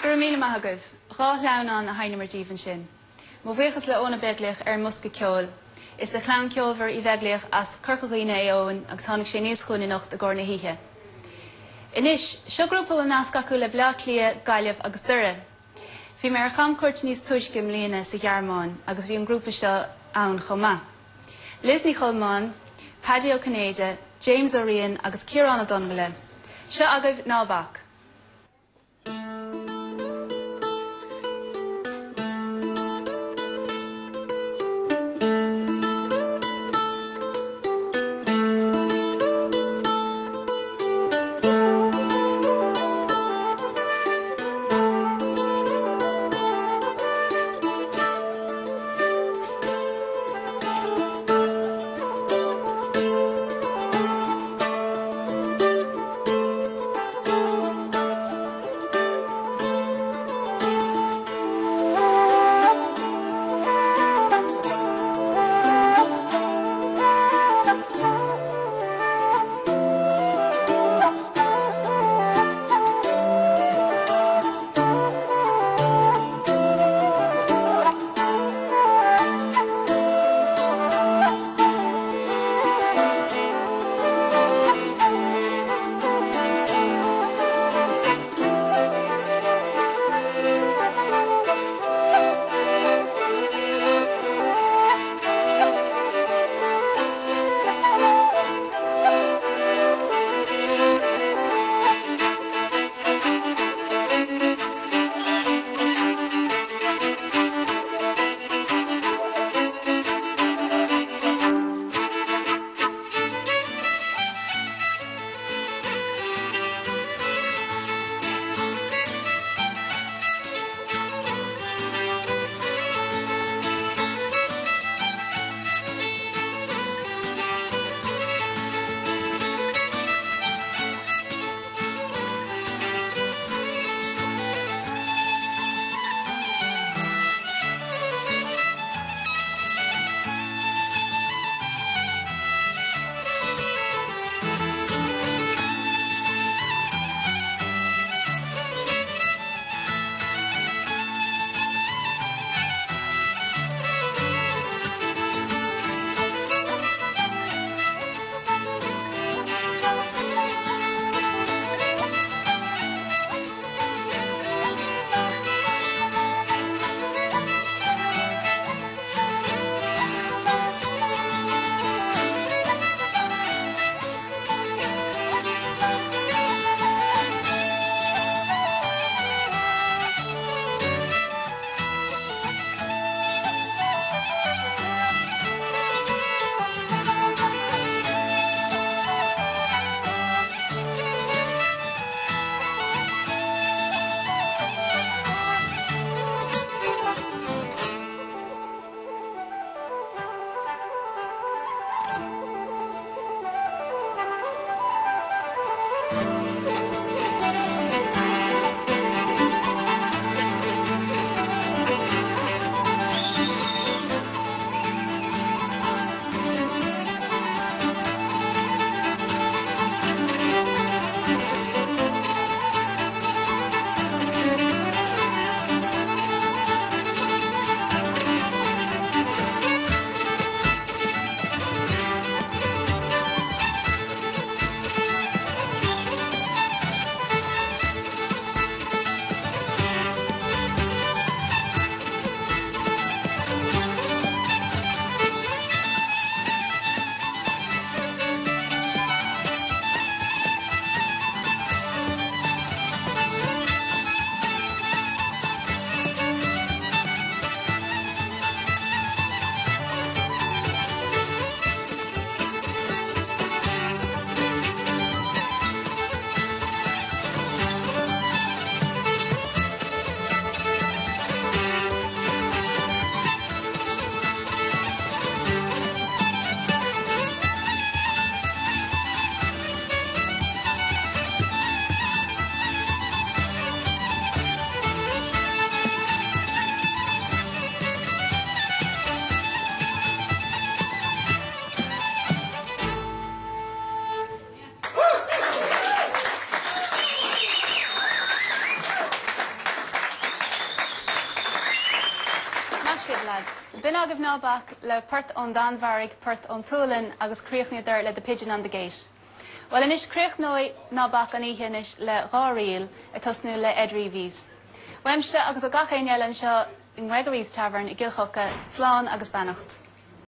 Gur míle maithagah, rá leanán a hainimar díobhann sin. Mo bhuíochas le óna beaglaich musca ceol. Is a chlán ceolmhar I bheaglaich as curcaghine é óin agus tháinig sé níos chuine nach de gcóna híthe. Inis, seo grúpa le nascaú le bleach lia gaiileh agus dure. Bhí mar chamcuirt níos tuisce mlíana sa ghearmáin agus bhí an grúpa seo ann chomá. Lisní Chulmáin, Paddy O'Canéide, James O'Rian agus Ciarán O'Donoghue. Seo agah nábach. lads. Bin agah nábach le pert ón danmharig, pert ón túlan agus críochnidir le de pigeon on the gate. Well, inis críoch nói nábach an íhénis le gáríil a tosnú le Edrí vís. Weimse agus a gachéin eile seo in Gregory's Tavern I gilchocha slán agus bannacht.